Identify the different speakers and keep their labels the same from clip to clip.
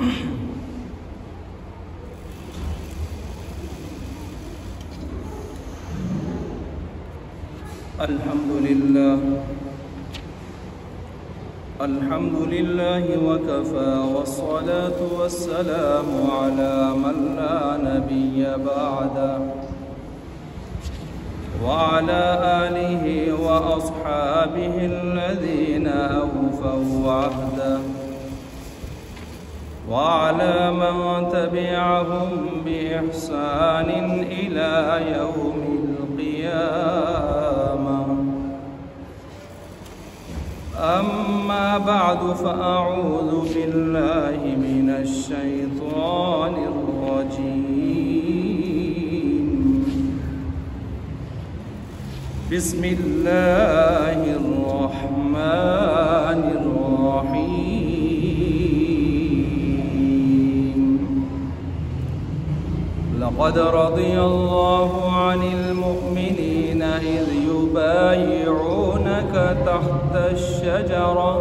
Speaker 1: الحمد لله وكفى والصلاة والسلام على من لا نبي بعده وعلى آله وأصحابه الذين أوفوا عهده وعلى من تبعهم بإحسان إلى يوم القيامة. أما بعد فأعوذ بالله من الشيطان الرجيم. بسم الله الرحمن الرحيم. لقد رضي الله عن المؤمنين إذ يبايعونك تحت الشجرة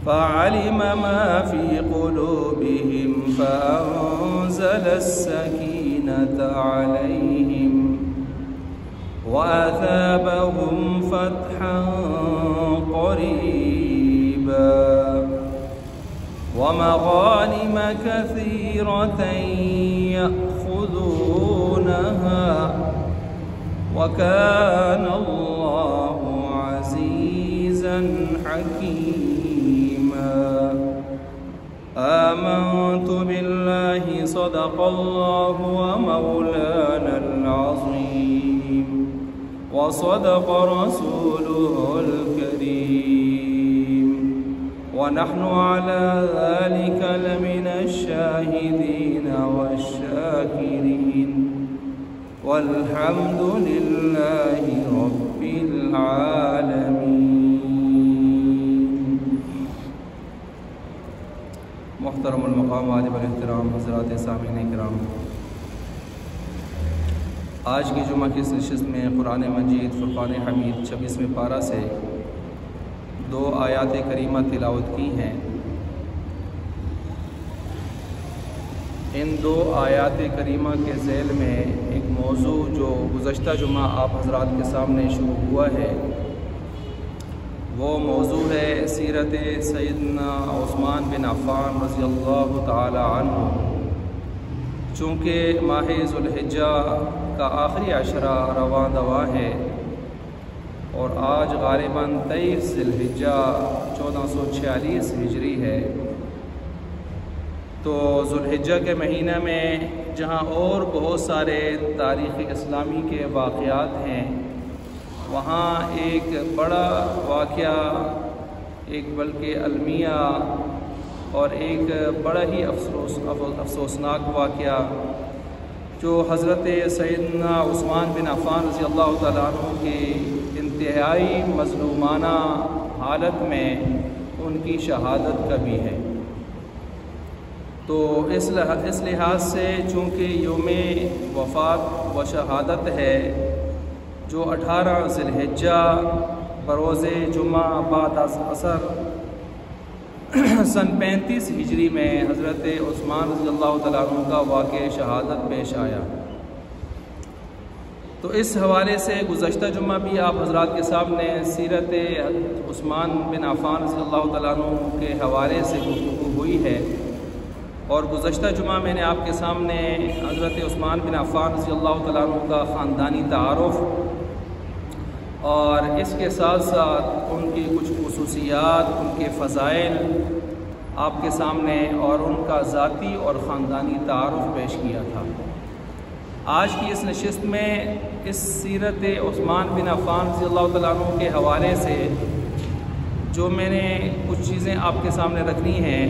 Speaker 1: فعلم ما في قلوبهم فأنزل السكينة عليهم وأثابهم فتحا قريبا ومغانم كثيرة يأخذونها وكان الله عزيزا حكيما. آمنت بالله صدق الله ومولانا العظيم وصدق رسوله الكريم ونحن على ذلك لمن الشاهدين والشاكرين والحمد لله رب العالمين. محترم المقام واجب الاحترام حضرات سامعین کرام، آج کی جمعہ کی اس نشست میں قرآن مجید فرقان حمید 26ویں پارہ سے 2 آیات کریمہ تلاوت کی ہیں. ان 2 آیات کریمہ کے ذیل میں ایک موضوع جو گزشتہ جمعہ آپ حضرات کے سامنے شروع ہوا ہے، وہ موضوع ہے سیرت سیدنا عثمان بن عفان رضی اللہ تعالی عنہ. چونکہ ماہ ذوالحجہ کا آخری عشرہ رواں دواں ہے اور آج غالباً 23 ذی الحجہ 1446 ہجری ہے، تو ذوالحجہ کے مہینہ میں جہاں اور بہت سارے تاریخ اسلامی کے واقعات ہیں، وہاں ایک بڑا واقعہ، ایک بلکہ المیہ اور ایک بڑا ہی افسوسناک واقعہ جو حضرت سیدنا عثمان بن عفان رضی اللہ تعالیٰ عنہ کی انتہائی مظلومانہ حالت میں ان کی شہادت کا بھی ہے. تو اس لحاظ سے چونکہ یوم وفات و شہادت ہے جو 18 ذی الحجہ بروز جمعہ بعد از عصر سن 35 ہجری میں حضرت عثمان رضی اللہ تعالیٰ عنہ کا واقع شہادت پیش آیا. تو اس حوالے سے گزشتہ جمعہ بھی آپ حضرات کے سامنے سیرت عثمان بن عفان رضی اللہ تعالیٰ عنہ کے حوالے سے گفتگو ہوئی ہے، اور گزشتہ جمعہ میں نے آپ کے سامنے حضرت عثمان بن عفان رضی اللہ تعالیٰ عنہ کا خاندانی تعارف اور اس کے ساتھ ساتھ ان کی کچھ خصوصیات، ان کے فضائل آپ کے سامنے اور ان کا ذاتی اور خاندانی تعارف پیش کیا تھا. آج کی اس نشست میں اس سیرت عثمان بن عفان رضی اللہ تعالیٰ عنہ کے حوالے سے جو میں نے کچھ چیزیں آپ کے سامنے رکھنی ہیں،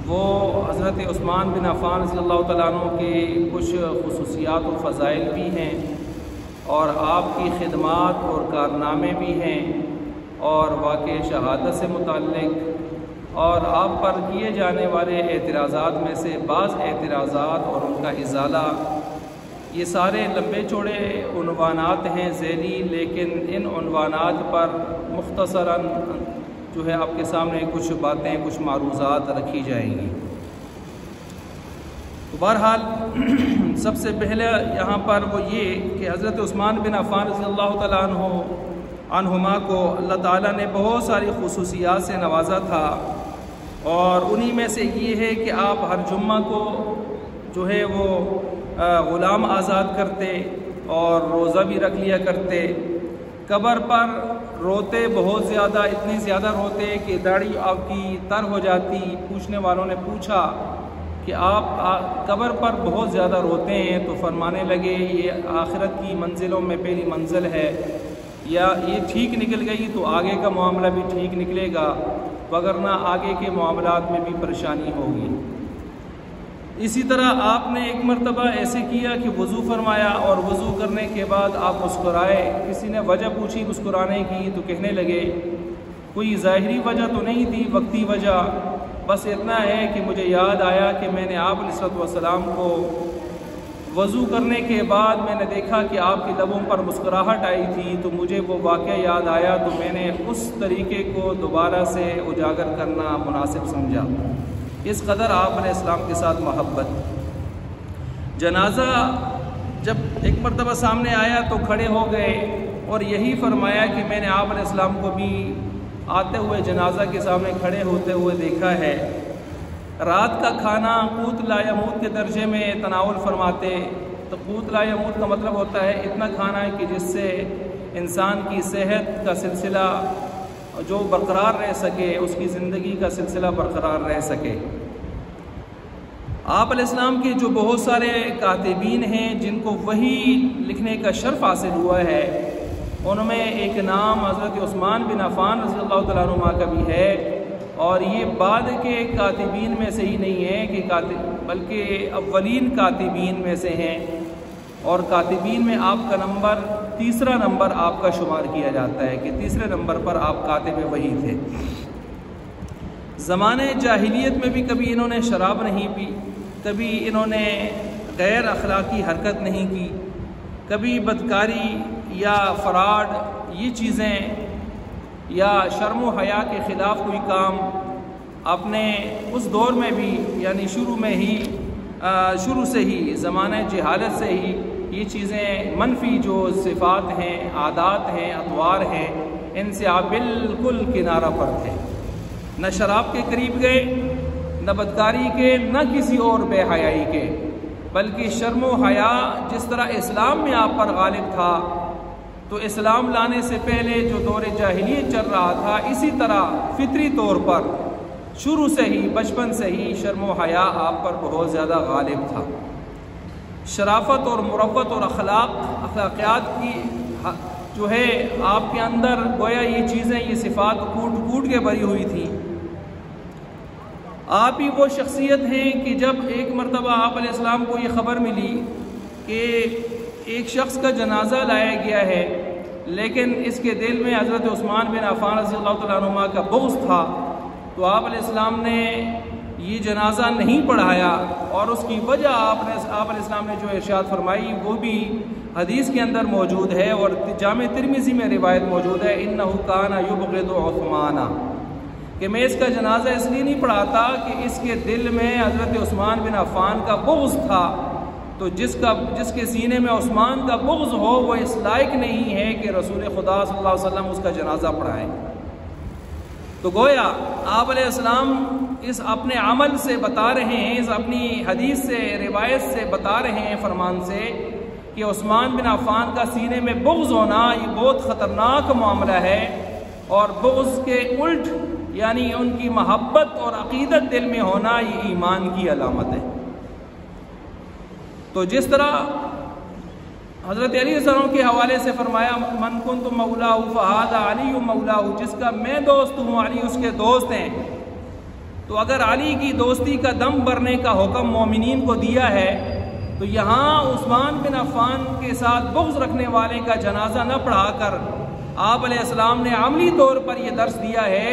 Speaker 1: وہ حضرت عثمان بن عفان رضی اللہ تعالیٰ عنہ کے کچھ خصوصیات و فضائل بھی ہیں اور آپ کی خدمات اور کارنامے بھی ہیں اور واقع شہادت سے متعلق اور آپ پر کیے جانے والے اعتراضات میں سے بعض اعتراضات اور ان کا ازالہ. یہ سارے لمبے چوڑے عنوانات ہیں ذیلی، لیکن ان عنوانات پر مختصراً جو ہے آپ کے سامنے کچھ باتیں، کچھ معروضات رکھی جائیں گی۔ تو بہرحال سب سے پہلے یہاں پر وہ یہ کہ حضرت عثمان بن عفان رضی اللہ تعالیٰ عنہما کو اللہ تعالیٰ نے بہت ساری خصوصیات سے نوازا تھا، اور انہی میں سے یہ ہے کہ آپ ہر جمعہ کو جو ہے وہ غلام آزاد کرتے اور روزہ بھی رکھ لیا کرتے۔ قبر پر روتے بہت زیادہ، اتنے زیادہ روتے کہ داڑھی آپ کی تر ہو جاتی۔ پوچھنے والوں نے پوچھا کہ آپ قبر پر بہت زیادہ روتے ہیں، تو فرمانے لگے یہ آخرت کی منزلوں میں پہلی منزل ہے، یا یہ ٹھیک نکل گئی تو آگے کا معاملہ بھی ٹھیک نکلے گا، وگرنہ آگے کے معاملات میں بھی پریشانی ہوگی۔ اسی طرح آپ نے ایک مرتبہ ایسے کیا کہ وضو فرمایا، اور وضو کرنے کے بعد آپ مسکرائے۔ کسی نے وجہ پوچھی مسکرانے کی تو کہنے لگے کوئی ظاہری وجہ تو نہیں تھی، وقتی وجہ، بس اتنا ہے کہ مجھے یاد آیا کہ میں نے آپ علیہ السلام کو وضو کرنے کے بعد میں نے دیکھا کہ آپ کے لبوں پر مسکراہٹ آئی تھی، تو مجھے وہ واقعہ یاد آیا، تو میں نے اس طریقے کو دوبارہ سے اجاگر کرنا مناسب سمجھا۔ اس قدر آپ علیہ السلام کے ساتھ محبت۔ جنازہ جب ایک مرتبہ سامنے آیا تو کھڑے ہو گئے، اور یہی فرمایا کہ میں نے آپ علیہ السلام کو بھی آتے ہوئے جنازہ کے سامنے کھڑے ہوتے ہوئے دیکھا ہے۔ رات کا کھانا قوت لا یموت کے درجے میں تناول فرماتے۔ تو قوت لا یموت کا مطلب ہوتا ہے اتنا کھانا کہ جس سے انسان کی صحت کا سلسلہ جو برقرار رہ سکے، اس کی زندگی کا سلسلہ برقرار رہ سکے۔ آپ علیہ السلام کے جو بہت سارے کاتبین ہیں جن کو وحی لکھنے کا شرف حاصل ہوا ہے، ان میں ایک نام حضرت عثمان بن عفان رضی اللہ تعالیٰ عنہ کا بھی ہے، اور یہ بعد کے کاتبین میں سے ہی نہیں ہے کہ بلکہ اولین کاتبین میں سے ہیں، اور کاتبین میں آپ کا نمبر تیسرا نمبر آپ کا شمار کیا جاتا ہے کہ تیسرے نمبر پر آپ کاتب وحی تھے۔ زمانے جاہلیت میں بھی کبھی انہوں نے شراب نہیں پی، کبھی انہوں نے غیر اخلاقی حرکت نہیں کی، کبھی بدکاری یا فراڈ یہ چیزیں یا شرم و حیا کے خلاف کوئی کام اپنے اس دور میں بھی، یعنی شروع سے ہی زمانہ جہالت سے ہی یہ چیزیں منفی جو صفات ہیں، عادات ہیں، اطوار ہیں، ان سے آپ بالکل کنارہ پر تھے۔ نہ شراب کے قریب گئے، نہ بدکاری کے، نہ کسی اور بے حیائی کے، بلکہ شرم و حیا جس طرح اسلام میں آپ پر غالب تھا، تو اسلام لانے سے پہلے جو دور جاہلیت چل رہا تھا، اسی طرح فطری طور پر شروع سے ہی، بچپن سے ہی شرم و حیا آپ پر بہت زیادہ غالب تھا۔ شرافت اور مروت اور اخلاقیات کی جو ہے آپ کے اندر گویا یہ چیزیں، یہ صفات کوٹ کے بھری ہوئی تھیں۔ آپ ہی وہ شخصیت ہیں کہ جب ایک مرتبہ آپ علیہ السلام کو یہ خبر ملی کہ ایک شخص کا جنازہ لایا گیا ہے، لیکن اس کے دل میں حضرت عثمان بن عفان رضی اللہ تعالیٰ عنہ کا بغض تھا، تو آپ علیہ السلام نے یہ جنازہ نہیں پڑھایا، اور اس کی وجہ آپ علیہ السلام نے جو ارشاد فرمائی وہ بھی حدیث کے اندر موجود ہے، اور جامع ترمذی میں روایت موجود ہے، اِنَّهُ كَانَ يُبْغِضُ عُثْمَانَ، کہ میں اس کا جنازہ اس لیے نہیں پڑھاتا کہ اس کے دل میں حضرت عثمان بن عفان کا بغض تھا، تو جس کے سینے میں عثمان کا بغض ہو وہ اس لائق نہیں ہے کہ رسول خدا صلی اللہ علیہ وسلم اس کا جنازہ پڑھائیں۔ تو گویا آپ علیہ السلام اس اپنے عمل سے بتا رہے ہیں، اس اپنی حدیث سے، روایت سے بتا رہے ہیں، فرمان سے، کہ عثمان بن عفان کا سینے میں بغض ہونا یہ بہت خطرناک معاملہ ہے، اور بغض کے الٹ یعنی ان کی محبت اور عقیدت دل میں ہونا یہ ایمان کی علامت ہے۔ تو جس طرح حضرت علی علیہ السلام کے حوالے سے فرمایا من کنت مولاہ فہذا علی مولاہ، جس کا میں دوست ہوں علی اس کے دوست ہیں، تو اگر علی کی دوستی کا دم بھرنے کا حکم مومنین کو دیا ہے، تو یہاں عثمان بن عفان کے ساتھ بغض رکھنے والے کا جنازہ نہ پڑھا کر آپ علیہ السلام نے عملی طور پر یہ درس دیا ہے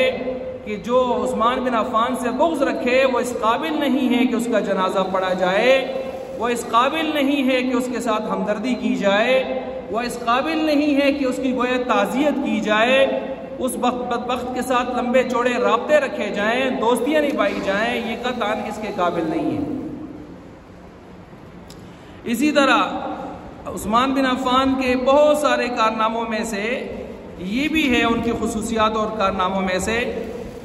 Speaker 1: کہ جو عثمان بن عفان سے بغض رکھے وہ اس قابل نہیں ہے کہ اس کا جنازہ پڑھا جائے، وہ اس قابل نہیں ہے کہ اس کے ساتھ ہمدردی کی جائے، وہ اس قابل نہیں ہے کہ اس کی گویا تعزیت کی جائے، اس بدبخت کے ساتھ لمبے چوڑے رابطے رکھے جائیں، دوستیاں نبھائی جائیں، یہ قطعاً اس کے قابل نہیں ہے۔ اسی طرح عثمان بن عفان کے بہت سارے کارناموں میں سے یہ بھی ہے، ان کی خصوصیات اور کارناموں میں سے،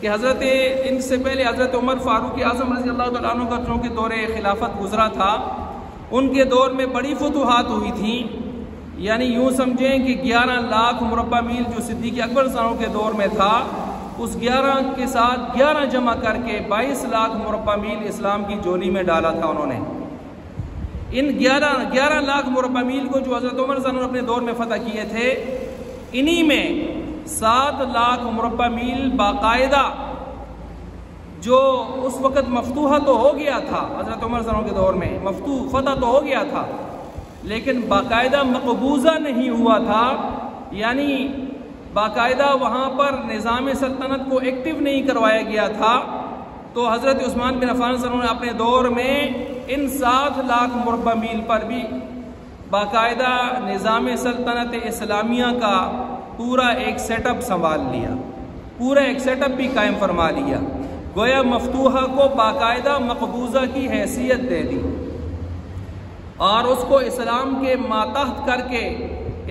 Speaker 1: کہ ان سے پہلے حضرت عمر فاروق اعظم رضی اللہ تعالیٰ عنہ کا چونکہ دور خلافت گزرا تھا، ان کے دور میں بڑی فتوحات ہوئی تھیں، یعنی یوں سمجھیں کہ 11 لاکھ مربع میل جو صدیق اکبر رضی اللہ عنہ کے دور میں تھا، اس 11 کے ساتھ 11 جمع کر کے 22 لاکھ مربع میل اسلام کی جولی میں ڈالا تھا انہوں نے۔ ان 11 لاکھ مربع میل کو جو حضرت عمر رضی اللہ عنہ اپنے دور میں فتح کیے تھے، انہی میں 7 لاکھ مربع میل باقاعدہ جو اس وقت مفتوحہ تو ہو گیا تھا، حضرت عمر رضی اللہ عنہ کے دور میں فتح تو ہو گیا تھا، لیکن باقاعدہ مقبوضہ نہیں ہوا تھا، یعنی باقاعدہ وہاں پر نظام سلطنت کو ایکٹیو نہیں کروایا گیا تھا۔ تو حضرت عثمان بن عفان صلی اللہ علیہ وسلم نے اپنے دور میں ان 7 لاکھ مربع میل پر بھی باقاعدہ نظام سلطنت اسلامیہ کا پورا ایک سیٹ اپ سنبھال لیا، پورا ایک سیٹ اپ بھی قائم فرما لیا، گویا مفتوحہ کو باقاعدہ مقبوضہ کی حیثیت دے دی، اور اس کو اسلام کے ماتحت کر کے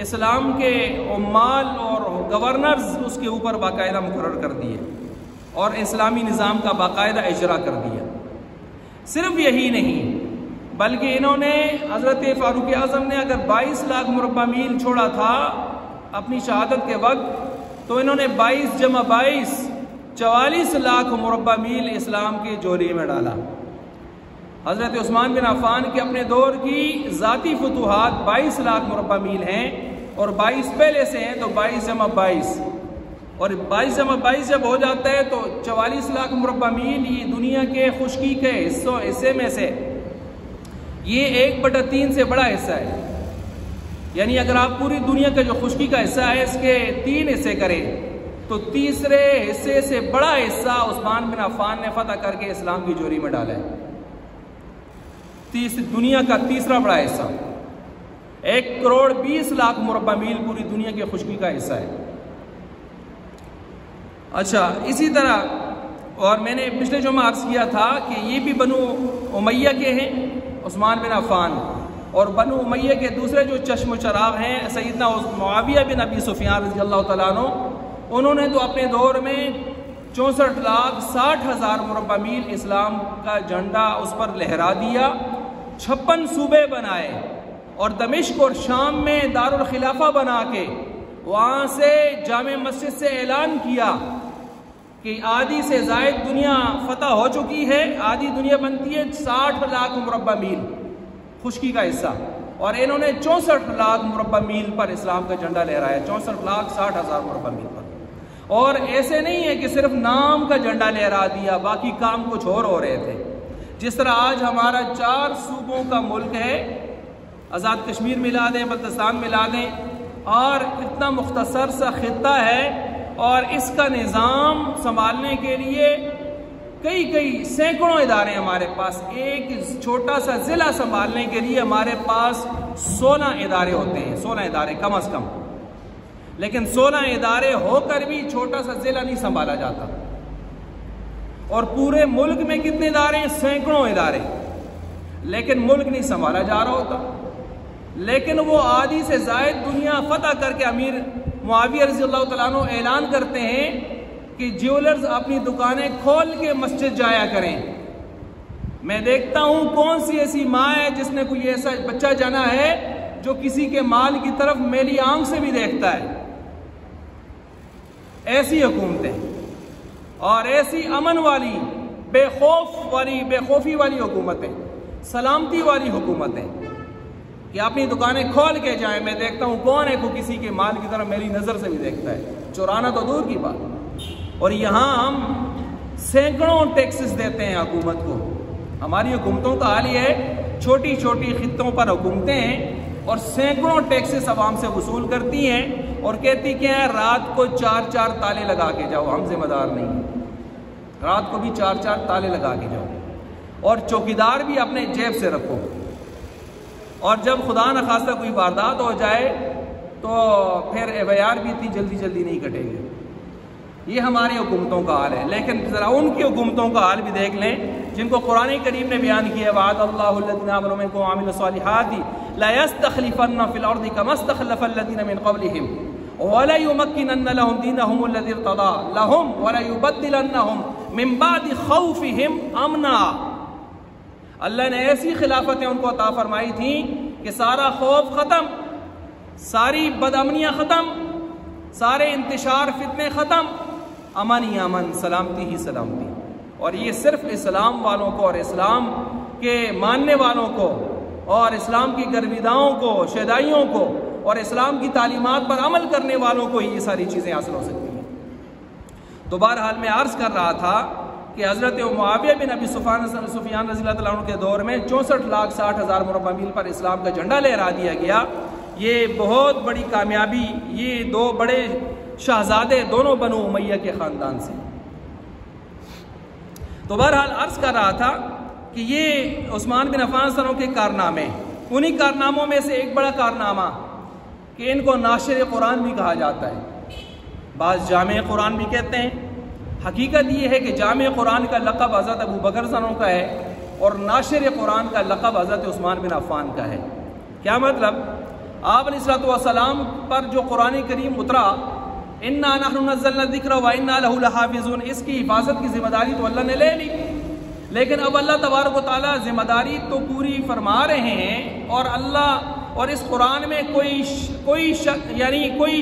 Speaker 1: اسلام کے عمال اور گورنرز اس کے اوپر باقاعدہ مقرر کر دیے، اور اسلامی نظام کا باقاعدہ اجرا کر دیا۔ صرف یہی نہیں، بلکہ انہوں نے حضرت فاروق اعظم نے اگر 22 لاکھ مربع میل چھوڑا تھا اپنی شہادت کے وقت، تو انہوں نے 22 جمع 22 44 لاکھ مربع میل اسلام کی جولی میں ڈالا۔ حضرت عثمان بن عفان کے اپنے دور کی ذاتی فتوحات 22 لاکھ مربع میل ہیں، اور 22 پہلے سے ہیں، تو 22 جمع 22، اور 22 جمع 22 جب ہو جاتا ہے تو 44 لاکھ مربع میل، یہ دنیا کے خشکی کے حصے میں سے یہ 1/3 سے بڑا حصہ ہے، یعنی اگر آپ پوری دنیا کا جو خشکی کا حصہ ہے اس کے 3 حصے کریں تو تیسرے حصے سے بڑا حصہ عثمان بن عفان نے فتح کر کے اسلام کی جولی میں ڈالا ہے۔ دنیا کا تیسرا بڑا حصہ 1,20,00,000 مربع میل پوری دنیا کے خشکی کا حصہ ہے۔ اچھا، اسی طرح، اور میں نے پچھلے جمعہ عرض کیا تھا کہ یہ بھی بنو امیہ کے ہیں عثمان بن عفان، اور بنو امیہ کے دوسرے جو چشم و چراغ ہیں سیدنا معاویہ بن ابی سفیان رضی اللہ تعالیٰ عنہ، انہوں نے تو اپنے دور میں 64,60,000 مربع میل اسلام کا جھنڈا اس پر لہرا دیا، 56 صوبے بنائے، اور دمشق اور شام میں دارالخلافہ بنا کے وہاں سے جامع مسجد سے اعلان کیا کہ آدھی سے زائد دنیا فتح ہو چکی ہے، آدھی دنیا بنتی ہے 60 لاکھ مربع میل خشکی کا حصہ، اور انہوں نے 64 لاکھ مربع میل پر اسلام کا جھنڈا لہرایا، 64,60,000 مربع میل پر۔ اور ایسے نہیں ہے کہ صرف نام کا جھنڈا لہرا دیا، باقی کام کچھ اور ہو رہے تھے۔ جس طرح آج ہمارا 4 صوبوں کا ملک ہے، آزاد کشمیر ملا دیں، بلتستان ملا دیں، اور اتنا مختصر سا خطہ ہے، اور اس کا نظام سنبھالنے کے لیے کئی سینکڑوں ادارے ہمارے پاس، ایک چھوٹا سا ضلع سنبھالنے کے لیے ہمارے پاس 16 ادارے ہوتے ہیں، 16 ادارے کم از کم، لیکن 16 ادارے ہو کر بھی چھوٹا سا ضلع نہیں سنبھالا جاتا۔ اور پورے ملک میں کتنے ادارے ہیں؟ سینکڑوں ادارے، لیکن ملک نہیں سنبھالا جا رہا ہوتا۔ لیکن وہ آدھی سے زائد دنیا فتح کر کے امیر معاویہ رضی اللہ تعالیٰ عنہ اعلان کرتے ہیں کہ جیولرز اپنی دکانیں کھول کے مسجد جایا کریں۔ میں دیکھتا ہوں کون سی ایسی ماں ہے جس نے کوئی ایسا بچہ جانا ہے جو کسی کے مال کی طرف میلی آنکھ سے بھی دیکھتا ہے۔ ایسی حکومتیں اور ایسی امن والی بے خوفی والی حکومتیں، سلامتی والی حکومتیں کہ اپنی دکانیں کھول کے جائیں۔ میں دیکھتا ہوں کون ہے کو کسی کے مال کی طرف میری نظر سے بھی دیکھتا ہے، چورانا تو دور کی بات۔ اور یہاں ہم سینکڑوں ٹیکسز دیتے ہیں حکومت کو۔ ہماری حکومتوں کا حال یہ ہے، چھوٹی چھوٹی خطوں پر حکومتیں ہیں اور سینکڑوں ٹیکسز عوام سے وصول کرتی ہیں، اور کہتی کیا ہے، رات کو 4 تالے لگا کے جاؤ، ہم ذمہ دار نہیں، رات کو بھی 4 تالے لگا کے جاؤ، اور چوکیدار بھی اپنے جیب سے رکھو، اور جب خدا نخواستہ کوئی واردات ہو جائے تو پھر ایف آئی آر بھی اتنی جلدی نہیں کٹے گی۔ یہ ہماری حکومتوں کا حال ہے، لیکن ذرا ان کی حکومتوں کا حال بھی دیکھ لیں جن کو قرآن کریم نے بیان کیا، وعد اللہ الذین آمنوا منکم وعملوا الصالحات لَيَسْتَخْلِفَنَّ فِي الْأَرْضِ كَمَا اسْتَخْلَفَ الَّذِينَ مِنْ قَبْلِهِمْ وَلَيُمَكِّنَنَّ لَهُمْ دِينَهُمُ الَّذِي ارْتَضَىٰ لَهُمْ وَلَيُبَدِّلَنَّهُمْ مِنْ بَعْدِ خَوْفِهِمْ أَمْنًا۔ اللہ نے ایسی خلافتیں ان کو عطا فرمائی تھیں کہ سارا خوف ختم، ساری بدامنیاں ختم، سارے انتشار فتنے ختم، امن ہی امن، سلامتی ہی سلامتی۔ اور یہ صرف اسلام والوں کو اور اسلام کے ماننے والوں کو اور اسلام کی گرویداؤں کو، شیدائیوں کو اور اسلام کی تعلیمات پر عمل کرنے والوں کو ہی یہ ساری چیزیں حاصل ہو سکتی ہیں۔ تو بہرحال میں عرض کر رہا تھا کہ حضرت معاویہ بن ابی سفیان رضی اللہ تعالیٰ عنہ کے دور میں 64,60,000 مربع میل پر اسلام کا جھنڈا لہرا دیا گیا۔ یہ بہت بڑی کامیابی، یہ دو بڑے شہزادے دونوں بنو امیہ کے خاندان سے۔ تو بہرحال عرض کر رہا تھا کہ یہ عثمان بن عفان سنوں کے کارنامے، انہی کارناموں میں سے ایک بڑا کارنامہ کہ ان کو ناشر قرآن بھی کہا جاتا ہے، بعض جامع قرآن بھی کہتے ہیں۔ حقیقت یہ ہے کہ جامع قرآن کا لقب حضرت ابو بکر سنوں کا ہے اور ناشر قرآن کا لقب حضرت عثمان بن عفان کا ہے۔ کیا مطلب؟ آپ علیہ السلام پر جو قرآن کریم اترا، اِنَّا نَحْنُ نَزَّلْنَا الذِّكْرَ وَإِنَّا لَهُ لَحَافِظُونَ، اس کی حفاظت کی ذمہ داری تو اللہ نے لے لی، لیکن اب اللہ تبارک و تعالیٰ ذمہ داری تو پوری فرما رہے ہیں، اور اللہ اور اس قرآن میں کوئی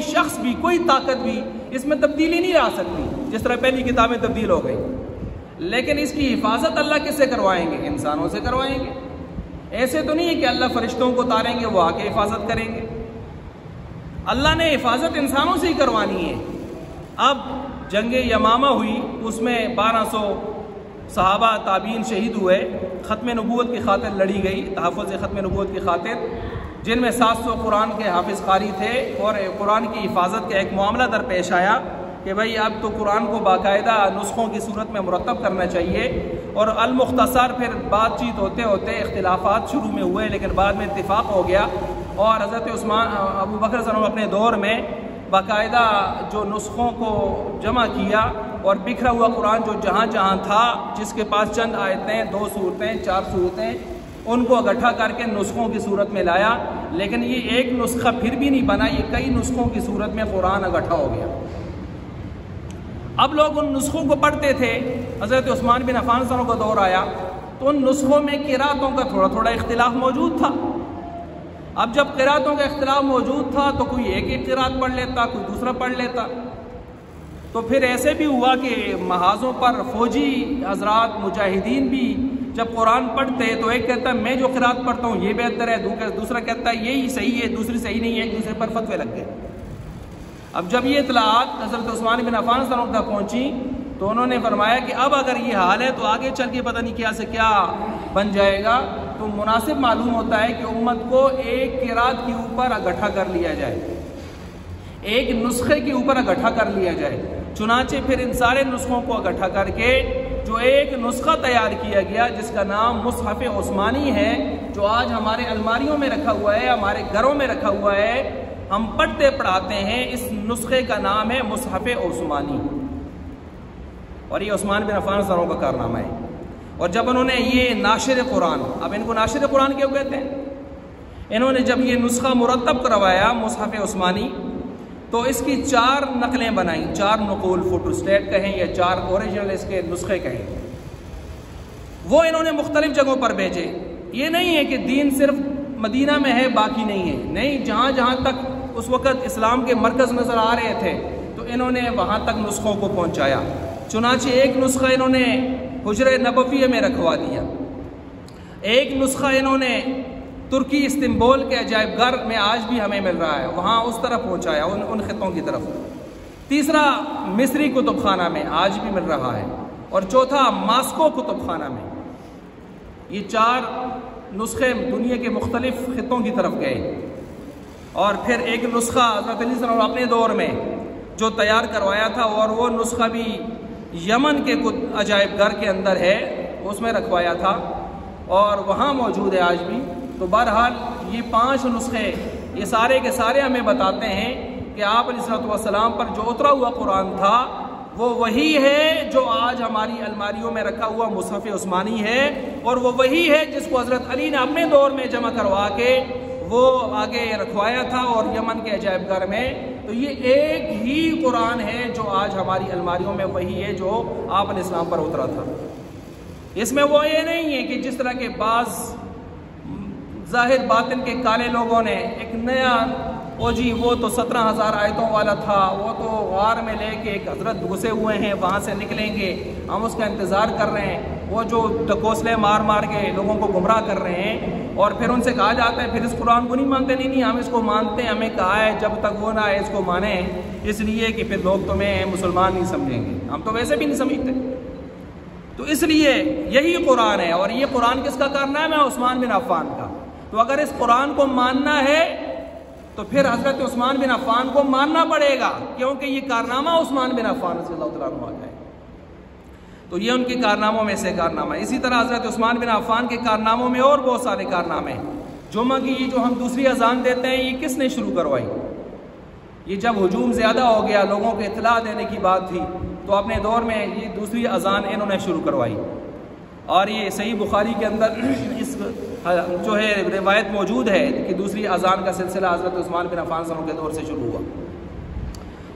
Speaker 1: شخص بھی، کوئی طاقت بھی اس میں تبدیلی نہیں لا سکتی، جس طرح پہلی کتابیں تبدیل ہو گئی۔ لیکن اس کی حفاظت اللہ کس سے کروائیں گے؟ انسانوں سے کروائیں گے۔ ایسے تو نہیں ہے کہ اللہ فرشتوں کو اتاریں گے، وہ آ کے حفاظت کریں گے۔ اللہ نے حفاظت انسانوں سے ہی کروانی ہے۔ اب جنگ یمامہ ہوئی، اس میں 1200 صحابہ تابعین شہید ہوئے، ختم نبوت کی خاطر لڑی گئی، تحفظ ختم نبوت کی خاطر، جن میں 700 قرآن کے حافظ قاری تھے، اور قرآن کی حفاظت کا ایک معاملہ درپیش آیا کہ بھئی اب تو قرآن کو باقاعدہ نسخوں کی صورت میں مرتب کرنا چاہیے، اور المختصر پھر بات چیت ہوتے ہوتے اختلافات شروع میں ہوئے، لیکن بعد میں اتفاق ہو گیا، اور حضرت ابو بکر صلی اللہ علیہ وسلم اپنے دور میں باقاعدہ جو نسخوں کو جمع کیا، اور بکھرا ہوا قرآن جو جہاں جہاں تھا، جس کے پاس چند آیتیں، 2 صورتیں، 4 صورتیں، ان کو اکٹھا کر کے نسخوں کی صورت میں لایا، لیکن یہ ایک نسخہ پھر بھی نہیں بنا، یہ کئی نسخوں کی صورت میں قرآن اکٹھا ہو گیا۔ اب لوگ ان نسخوں کو پڑھتے تھے، حضرت عثمان بن عفان صاحب کا دور آیا تو ان نسخوں میں قراتوں کا تھوڑا تھوڑا اختلاف موجود تھا۔ اب جب قراتوں کا اختلاف موجود تھا تو کوئی ایک قرات پڑھ لیتا، کوئی دوسرا پڑھ لیتا، تو پھر ایسے بھی ہوا کہ محاذوں پر فوجی حضرات مجاہدین بھی جب قرآن پڑھتے تو ایک کہتا ہے میں جو قرات پڑھتا ہوں یہ بہتر ہے، دوسرا کہتا ہے یہی صحیح ہے، دوسری صحیح نہیں ہے، ایک دوسرے پر فتوے لگ گئے۔ اب جب یہ اطلاعات حضرت عثمان بن عفان صلی اللہ علیہ وسلم تک پہنچی تو انہوں نے فرمایا کہ اب اگر یہ حال ہے تو آگے چل کے پتہ نہیں کیا سے کیا بن جائے گا، تو مناسب معلوم ہوتا ہے کہ امت کو ایک قرات کے اوپر اکٹھا کر لیا جائے، ایک نسخے کے اوپر اکٹھا کر لیا جائے۔ چنانچہ پھر ان سارے نسخوں کو اکٹھا کر کے جو ایک نسخہ تیار کیا گیا جس کا نام مصحف عثمانی ہے، جو آج ہمارے الماریوں میں رکھا ہوا ہے، ہمارے گھروں میں رکھا ہوا ہے، ہم پڑھتے پڑھاتے ہیں، اس نسخے کا نام ہے مصحف عثمانی، اور یہ عثمان بن عفان صاحب کا کارنامہ ہے۔ اور جب انہوں نے یہ ناشر قرآن، اب ان کو ناشر قرآن کیوں کہتے ہیں، انہوں نے جب یہ نسخہ مرتب کروایا مصحف عثمانی تو اس کی 4 نقلیں بنائیں، 4 نقول، فوٹوسٹیٹ کہیں یا 4 اوریجنل اس کے نسخے کہیں، وہ انہوں نے مختلف جگہوں پر بھیجے۔ یہ نہیں ہے کہ دین صرف مدینہ میں ہے باقی نہیں ہے، نہیں، جہاں جہاں تک اس وقت اسلام کے مرکز نظر آ رہے تھے تو انہوں نے وہاں تک نسخوں کو پہنچایا۔ چنانچہ ایک نسخہ انہوں نے حجر نبویہ میں رکھوا دیا، ایک نسخہ انہوں نے ترکی استنبول کے عجائب گھر میں آج بھی ہمیں مل رہا ہے، وہاں اس طرف پہنچایا، ان خطوں کی طرف۔ تیسرا مصری کتب خانہ میں آج بھی مل رہا ہے، اور چوتھا ماسکو کتب خانہ میں۔ یہ 4 نسخے دنیا کے مختلف خطوں کی طرف گئے، اور پھر ایک نسخہ حضرت علی صلی اللہ علیہ وسلم اپنے دور میں جو تیار کروایا تھا، اور وہ نسخہ بھی یمن کے عجائب گھر کے اندر ہے، اس میں رکھوایا تھا، اور وہاں موجود ہے آج بھی۔ تو بہرحال یہ 5 نسخے یہ سارے کے سارے ہمیں بتاتے ہیں کہ آپ علیہ السلام پر جو اترا ہوا قرآن تھا وہ وہی ہے جو آج ہماری الماریوں میں رکھا ہوا مصحف عثمانی ہے، اور وہ وہی ہے جس کو حضرت علی نے اپنے دور میں جمع کروا کے وہ آگے رکھوایا تھا اور یمن کے عجائب گھر میں۔ تو یہ ایک ہی قرآن ہے جو آج ہماری الماریوں میں وہی ہے جو آپ علیہ السلام پر اترا تھا۔ اس میں وہ یہ نہیں ہے کہ جس طرح کے بعض ظاہر باطن کے کالے لوگوں نے ایک نیا جی وہ تو 17,000 آیتوں والا تھا، وہ تو غار میں لے کے ایک حضرت گھسے ہوئے ہیں، وہاں سے نکلیں گے، ہم اس کا انتظار کر رہے ہیں، وہ جو ڈکوسلے مار مار کے لوگوں کو گمراہ کر رہے ہیں، اور پھر ان سے کہا جاتا ہے پھر اس قرآن کو نہیں مانتے، نہیں ہم اس کو مانتے ہیں، ہمیں کہا ہے جب تک وہ نہ آئے اس کو مانیں، اس لیے کہ پھر لوگ تمہیں مسلمان نہیں سمجھیں گے، ہم تو ویسے بھی نہیں سمجھتے۔ تو اس لیے یہی قرآن ہے، اور یہ قرآن کس کا کارنامہ ہے؟ عثمان بن عفان کا۔ تو اگر اس قرآن کو ماننا ہے تو پھر حضرت عثمان بن عفان کو ماننا پڑے گا، کیونکہ یہ کارنامہ عثمان بن عفان رضی اللہ تعالیٰ عنہ کا ہے۔ تو یہ ان کے کارناموں میں سے کارنامہ ہے۔ اسی طرح حضرت عثمان بن عفان کے کارناموں میں اور بہت سارے کارنامے ہیں۔ جمعہ کی یہ جو ہم دوسری اذان دیتے ہیں، یہ کس نے شروع کروائی؟ یہ جب ہجوم زیادہ ہو گیا، لوگوں کو اطلاع دینے کی بات تھی، تو اپنے دور میں یہ دوسری اذان انہوں نے شروع کروائی، اور یہ صحیح بخاری کے اندر اس جو ہے روایت موجود ہے کہ دوسری اذان کا سلسلہ حضرت عثمان بن عفان صاحب کے دور سے شروع ہوا۔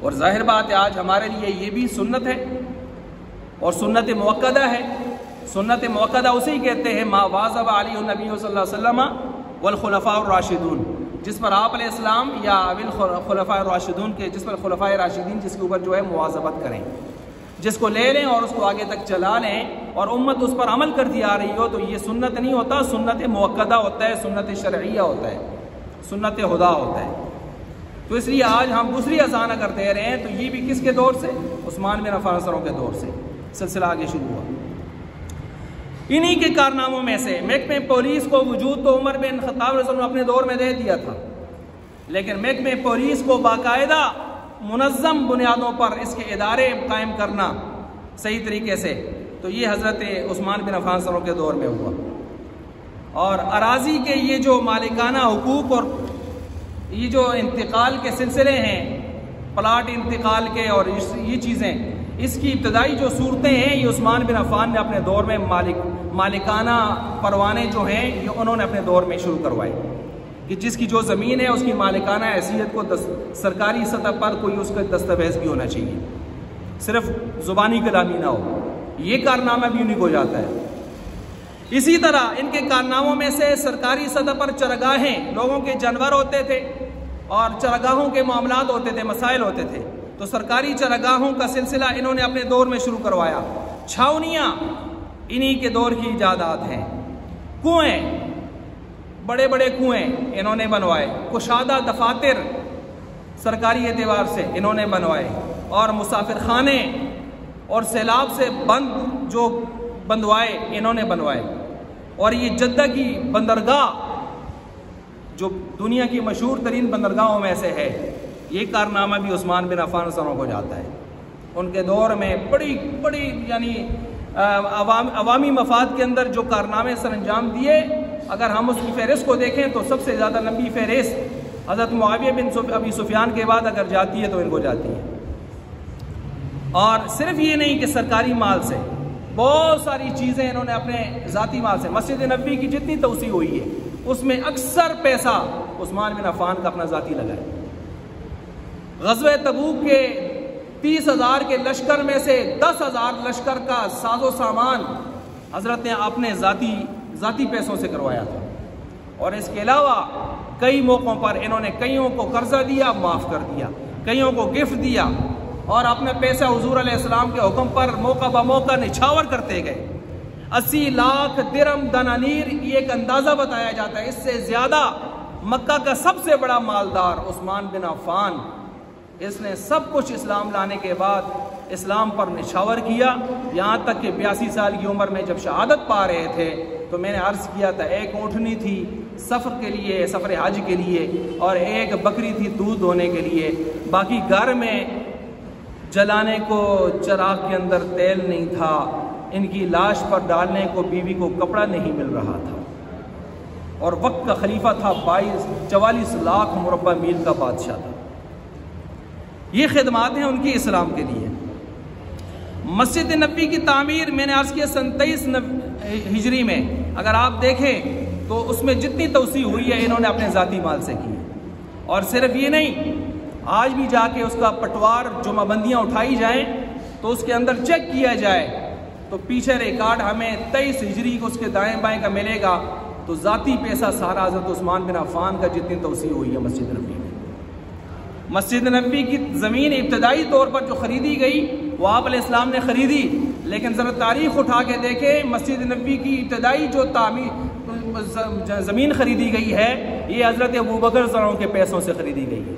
Speaker 1: اور ظاہر بات ہے آج ہمارے لیے یہ بھی سنت ہے اور سنت موقدہ ہے۔ سنت موقدہ اسے کہتے ہیں ما واظب علی النبی صلی اللہ علیہ وسلم والخلفاء الراشدون، جس پر آپ علیہ السلام یا خلفاء الراشدون کے، جس پر خلفاء راشدین جس کے اوپر جو ہے مواظبت کریں، جس کو لے لیں اور اس کو آگے تک چلا لیں اور امت اس پر عمل کرتی آ رہی ہو، تو یہ سنت نہیں ہوتا، سنت موقدہ ہوتا ہے، سنت شرعیہ ہوتا ہے، سنت خدا ہوتا ہے۔ تو اس لیے آج ہم دوسری اذان اگر دے رہے ہیں تو یہ بھی کس کے دور سے؟ عثمان بن عفان سروں کے دور سے سلسلہ آگے شروع ہوا۔ انہی کے کارناموں میں سے محکمہ پولیس کو وجود تو عمر بن خطاب رضی اللہ عنہ نے اپنے دور میں دے دیا تھا، لیکن محکمہ پولیس کو باقاعدہ منظم بنیادوں پر اس کے ادارے قائم کرنا صحیح طریقے سے، تو یہ حضرت عثمان بن عفان صاحب کے دور میں ہوا۔ اور اراضی کے یہ جو مالکانہ حقوق اور یہ جو انتقال کے سلسلے ہیں، پلاٹ انتقال کے اور یہ چیزیں، اس کی ابتدائی جو صورتیں ہیں یہ عثمان بن عفان نے اپنے دور میں مالکانہ پروانے جو ہیں یہ انہوں نے اپنے دور میں شروع کروائے، کہ جس کی جو زمین ہے اس کی مالکانہ حیثیت کو سرکاری سطح پر کوئی اس کا دستاویز بھی ہونا چاہیے، صرف زبانی کلامی نہ ہو۔ یہ کارنامہ بھی انہیں کو جاتا ہے۔ اسی طرح ان کے کارناموں میں سے سرکاری سطح پر چراگاہیں، لوگوں کے جانور ہوتے تھے اور چراگاہوں کے معاملات ہوتے تھے، مسائل ہوتے تھے، تو سرکاری چراگاہوں کا سلسلہ انہوں نے اپنے دور میں شروع کروایا۔ چھاونیاں انہی کے دور کی ایجادات ہیں۔ کنویں، بڑے بڑے کنویں انہوں نے بنوائے، کشادہ دفاتر سرکاری اعتبار سے انہوں نے بنوائے، اور مسافر خانے اور سیلاب سے بند جو بندوائے انہوں نے بنوائے، اور یہ جدہ کی بندرگاہ جو دنیا کی مشہور ترین بندرگاہوں میں سے ہے، یہ کارنامہ بھی عثمان بن عفان صاحب کو جاتا ہے۔ ان کے دور میں بڑی یعنی عوامی مفاد کے اندر جو کارنامے سر انجام دیے، اگر ہم اس کی فہرست کو دیکھیں تو سب سے زیادہ لمبی فہرست حضرت معاویہ بن ابی سفیان کے بعد اگر جاتی ہے تو ان کو جاتی ہے۔ اور صرف یہ نہیں کہ سرکاری مال سے، بہت ساری چیزیں انہوں نے اپنے ذاتی مال سے، مسجد نبوی کی جتنی توسیع ہوئی ہے اس میں اکثر پیسہ عثمان بن عفان کا اپنا ذاتی لگا ہے۔ غزوہ تبوک کے 30,000 کے لشکر میں سے 10,000 لشکر کا ساز و سامان حضرت نے اپنے ذاتی پیسوں سے کروایا تھا، اور اس کے علاوہ کئی موقعوں پر انہوں نے کئیوں کو قرضہ دیا، معاف کر دیا، کئیوں کو گفٹ دیا، اور اپنے پیسہ حضور علیہ السلام کے حکم پر موقع بموقع نچھاور کرتے گئے۔ 80 لاکھ درم دنانیر، یہ ایک اندازہ بتایا جاتا ہے، اس سے زیادہ مکہ کا سب سے بڑا مالدار عثمان بن عفان، اس نے سب کچھ اسلام لانے کے بعد اسلام پر نچھاور کیا، یہاں تک کہ 82 سال کی عمر میں جب شہادت پا رہے تھے تو میں نے عرض کیا تھا ایک اونٹنی تھی سفر کے لیے، سفر حج کے لیے، اور ایک بکری تھی دودھ دھونے کے لیے، باقی گھر میں جلانے کو چراغ کے اندر تیل نہیں تھا، ان کی لاش پر ڈالنے کو بیوی کو کپڑا نہیں مل رہا تھا، اور وقت کا خلیفہ تھا 44 لاکھ مربع میل کا بادشاہ تھا۔ یہ خدمات ہیں ان کی اسلام کے لیے۔ مسجد نبوی کی تعمیر میں نے عرض کیا 27 ہجری میں، اگر آپ دیکھیں تو اس میں جتنی توسیع ہوئی ہے انہوں نے اپنے ذاتی مال سے کی. اور صرف یہ نہیں، آج بھی جا کے اس کا پٹوار جمعہ بندیاں اٹھائی جائیں تو اس کے اندر چیک کیا جائے تو پیچھے ریکارڈ ہمیں 23 ہجری کو اس کے دائیں بائیں کا ملے گا، تو ذاتی پیسہ سارا حضرت عثمان بن عفان کا جتنی توسیع ہوئی ہے مسجد نبوی میں. مسجد نبوی کی زمین ابتدائی طور پر جو خریدی گئی وہ آپ علیہ السلام نے خریدی، لیکن ذرا تاریخ اٹھا کے دیکھیں مسجد نبوی کی ابتدائی جو زمین خریدی گئی ہے یہ حضرت ابوبکر رضی اللہ عنہ کے پیسوں سے خریدی گئی ہے،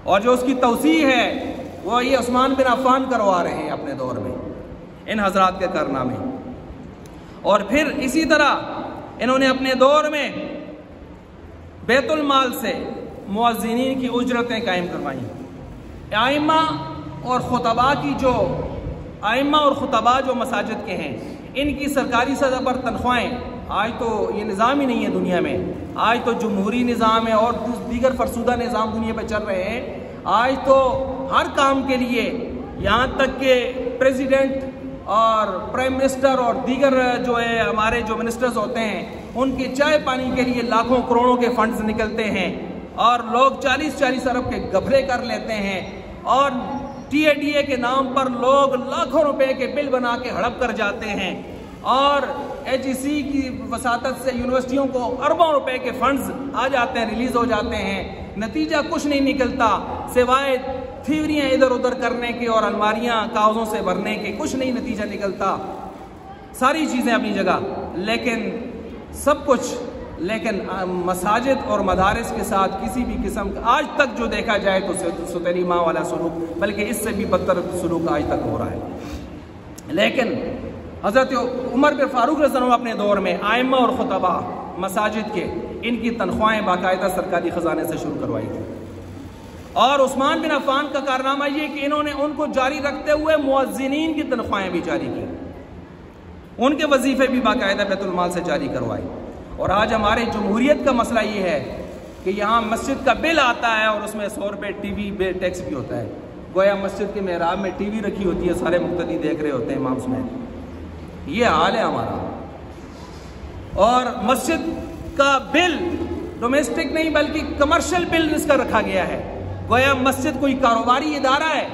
Speaker 1: اور جو اس کی توسیع ہے وہ یہ عثمان بن عفان کروا رہے ہیں اپنے دور میں ان حضرات کے کارنامے. اور پھر اسی طرح انہوں نے اپنے دور میں بیت المال سے مؤذنین کی اجرتیں قائم کروائیں. ائمہ اور خطباء جو مساجد کے ہیں ان کی سرکاری سطح پر تنخواہیں، آج تو یہ نظام ہی نہیں ہے دنیا میں، آج تو جمہوری نظام ہے اور دیگر فرسودہ نظام دنیا پہ چل رہے ہیں. آج تو ہر کام کے لیے یہاں تک کہ پریزیڈنٹ اور پرائم منسٹر اور دیگر جو ہے ہمارے جو منسٹرز ہوتے ہیں ان کے چائے پانی کے لیے لاکھوں کروڑوں کے فنڈز نکلتے ہیں اور لوگ 40 ارب کے گھپلے کر لیتے ہیں، اور ٹی اے کے نام پر لوگ لاکھوں روپے کے بل بنا کے ہڑپ کر جاتے ہیں، اور HEC کی وساطت سے یونیورسٹیوں کو اربوں روپے کے فنڈز آ جاتے ہیں، ریلیز ہو جاتے ہیں، نتیجہ کچھ نہیں نکلتا سوائے تھیوریاں ادھر ادھر کرنے کے اور الماریاں کاغذوں سے بھرنے کے، کچھ نہیں نتیجہ نکلتا. ساری چیزیں اپنی جگہ، لیکن سب کچھ، لیکن مساجد اور مدارس کے ساتھ کسی بھی قسم کا آج تک جو دیکھا جائے تو ستیری ماں والا سلوک، بلکہ اس سے بھی بدتر سلوک آج تک ہو رہا ہے. لیکن حضرت عمر بن فاروق رضی اللہ عنہ اپنے دور میں ائمہ اور خطباء مساجد کے ان کی تنخواہیں باقاعدہ سرکاری خزانے سے شروع کروائی تھی. اور عثمان بن عفان کا کارنامہ یہ کہ انہوں نے ان کو جاری رکھتے ہوئے مؤذنین کی تنخواہیں بھی جاری کی، ان کے وظیفے بھی باقاعدہ بیت المال سے جاری کروائے. اور آج ہمارے جمہوریت کا مسئلہ یہ ہے کہ یہاں مسجد کا بل آتا ہے اور اس میں 100 روپے ٹی وی ٹیکس بھی ہوتا ہے، گویا مسجد کے محراب میں ٹی وی رکھی ہوتی ہے، سارے مقتدی دیکھ رہے ہوتے ہیں امام سمیت. یہ حال ہے ہمارا. اور مسجد کا بل ڈومیسٹک نہیں بلکہ کمرشل بل اس کا رکھا گیا ہے، گویا مسجد کوئی کاروباری ادارہ ہے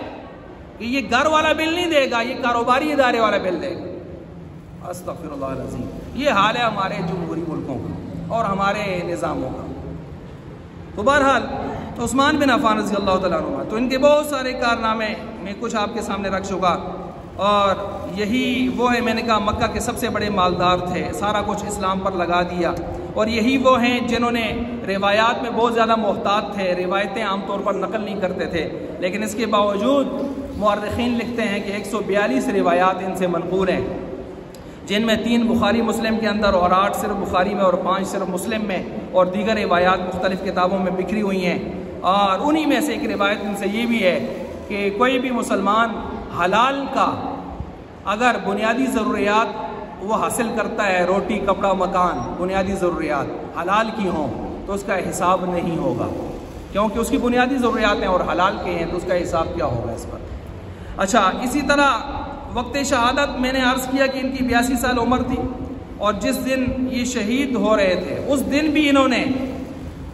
Speaker 1: کہ یہ گھر والا بل نہیں دے گا، یہ کاروباری ادارے والا بل دے گا. استغفر اللہ العظیم. یہ حال ہے ہمارے جمہوری ملکوں کا اور ہمارے نظاموں کا. تو بہرحال عثمان بن عفان رضی اللہ تعالیٰ عنہ، تو ان کے بہت سارے کارنامے میں کچھ آپ کے سامنے رکھ چکا، اور یہی وہ ہے، میں نے کہا مکہ کے سب سے بڑے مالدار تھے، سارا کچھ اسلام پر لگا دیا. اور یہی وہ ہیں جنہوں نے روایات میں بہت زیادہ محتاط تھے، روایتیں عام طور پر نقل نہیں کرتے تھے، لیکن اس کے باوجود مورخین لکھتے ہیں کہ 142 روایات ان سے منقول ہیں، جن میں 3 بخاری مسلم کے اندر اور 8 صرف بخاری میں اور 5 صرف مسلم میں، اور دیگر روایات مختلف کتابوں میں بکھری ہوئی ہیں. اور انہی میں سے ایک روایت ان سے یہ بھی ہے کہ کوئی بھی مسلمان حلال کا اگر بنیادی ضروریات وہ حاصل کرتا ہے، روٹی کپڑا مکان، بنیادی ضروریات حلال کی ہوں تو اس کا حساب نہیں ہوگا، کیونکہ اس کی بنیادی ضروریات ہیں اور حلال کے ہیں، تو اس کا حساب کیا ہوگا اس پر. اچھا، اسی طرح وقت شہادت میں نے عرض کیا کہ ان کی 82 سال عمر تھی، اور جس دن یہ شہید ہو رہے تھے اس دن بھی انہوں نے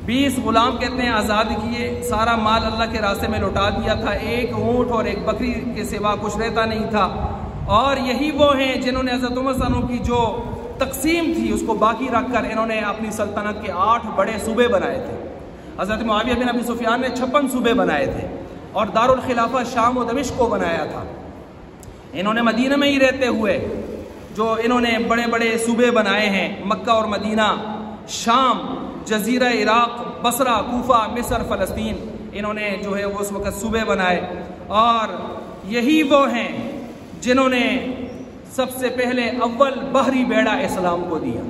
Speaker 1: 20 غلام کہتے ہیں آزاد کیے، سارا مال اللہ کے راستے میں لوٹا دیا تھا، ایک اونٹ اور ایک بکری کے سوا کچھ رہتا نہیں تھا. اور یہی وہ ہیں جنہوں نے حضرت عمر صلی اللہ علیہ وسلم کی جو تقسیم تھی اس کو باقی رکھ کر انہوں نے اپنی سلطنت کے 8 بڑے صوبے بنائے تھے. حضرت معاویہ بن ابی سفیان نے 56 صوبے بنائے تھے، اور دارالخلافہ شام و دمشق کو بنایا تھا. انہوں نے مدینہ میں ہی رہتے ہوئے جو انہوں نے بڑے بڑے صوبے بنائے ہیں، مکہ اور مدینہ، شام، جزیرہ عراق، بصرہ، کوفہ، مصر، فلسطین، انہوں نے جو ہے وہ اس وقت صوبے بنائے. اور یہی وہ ہیں جنہوں نے سب سے پہلے اول بحری بیڑا اسلام کو دیا.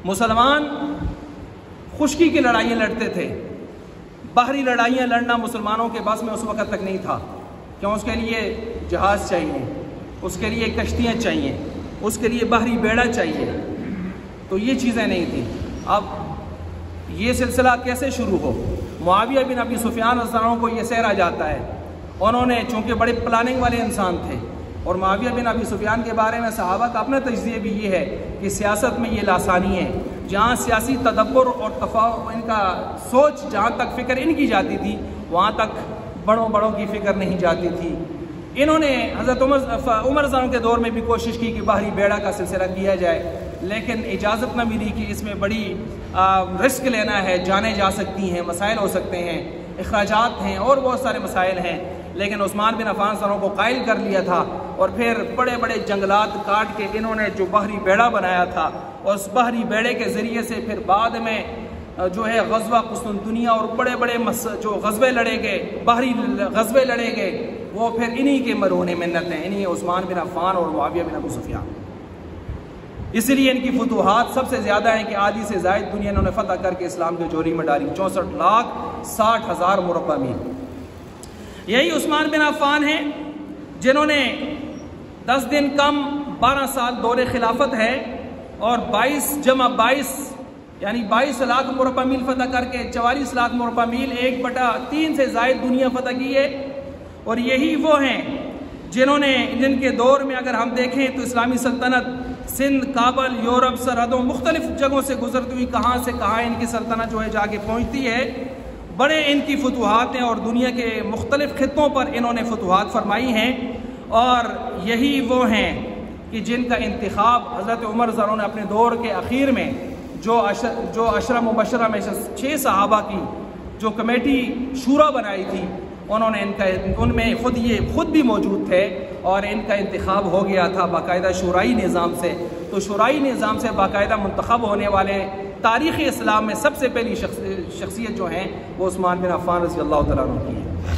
Speaker 1: مسلمان خشکی کی لڑائیاں لڑتے تھے، بحری لڑائیاں لڑنا مسلمانوں کے بس میں اس وقت تک نہیں تھا، کیوں؟ اس کے لیے جہاز چاہیے، اس کے لیے کشتیاں چاہیے، اس کے لیے بحری بیڑا چاہیے، تو یہ چیزیں نہیں تھیں. اب یہ سلسلہ کیسے شروع ہو؟ معاویہ بن ابی سفیان رضی اللہ عنہ کو یہ سحر آ جاتا ہے، انہوں نے چونکہ بڑے پلاننگ والے انسان تھے، اور معاویہ بن ابی سفیان کے بارے میں صحابہ کا اپنا تجزیہ بھی یہ ہے کہ سیاست میں یہ لاسانی ہے، جہاں سیاسی تدبر اور ان کا سوچ، جہاں تک فکر ان کی جاتی تھی وہاں تک بڑوں کی فکر نہیں جاتی تھی۔ انہوں نے حضرت عمر رضی اللہ عنہ کے دور میں بھی کوشش کی کہ باہری بیڑا کا سلسلہ کیا جائے، لیکن اجازت نہ ملی کہ اس میں بڑی رسک لینا ہے، جانیں جا سکتی ہیں، مسائل ہو سکتے ہیں، اخراجات ہیں اور بہت سارے مسائل ہیں، لیکن عثمان بن عفان رضی اللہ عنہ کو قائل کر لیا تھا، اور پھر بڑے بڑے جنگلات کاٹ کے انہوں نے جو باہری بیڑا بنایا تھا، اور اس باہری بیڑے کے ذریعے سے پھر بعد میں جو ہے غزوہ قسطنطنیہ اور بڑے بڑے جو غزوے لڑے گئے، باہری غزوے لڑے گئے، وہ پھر انہی کے مرہون منت ہیں، انہی عثمان بن عفان اور معاویہ بن ابو سفیان۔ اس لیے ان کی فتوحات سب سے زیادہ ہیں کہ آدھی سے زائد دنیا انہوں نے فتح کر کے اسلام کی جوری میں ڈالی، 64,60,000 مربع میل۔ یہی عثمان بن عفان ہیں جنہوں نے 10 دن کم 12 سال دور خلافت ہے، اور 22 جمع 22 یعنی 22 لاکھ مربع میل فتح کر کے 44 لاکھ مربع میل 1/3 سے زائد دنیا فتح کی ہے۔ اور یہی وہ ہیں جن کے دور میں اگر ہم دیکھیں تو اسلامی سلطنت سندھ، کابل، یورپ، سرحدوں مختلف جگہوں سے گزرتی ہوئی کہاں سے کہاں ان کی سلطنت جو ہے جا کے پہنچتی ہے۔ بڑے ان کی فتوحات ہیں، اور دنیا کے مختلف خطوں پر انہوں نے فتوحات فرمائی ہیں، اور یہی وہ ہیں کہ جن کا انتخاب حضرت عمر رضی اللہ عنہ نے اپنے دور کے اخیر میں جو عشرہ مبشرہ میں 6 صحابہ کی جو کمیٹی شورا بنائی تھی، انہوں نے ان میں خود بھی موجود تھے، اور ان کا انتخاب ہو گیا تھا باقاعدہ شورائی نظام سے۔ تو شورائی نظام سے باقاعدہ منتخب ہونے والے تاریخ اسلام میں سب سے پہلی شخصیت جو ہیں وہ عثمان بن عفان رضی اللہ تعالیٰ عنہ کی ہے۔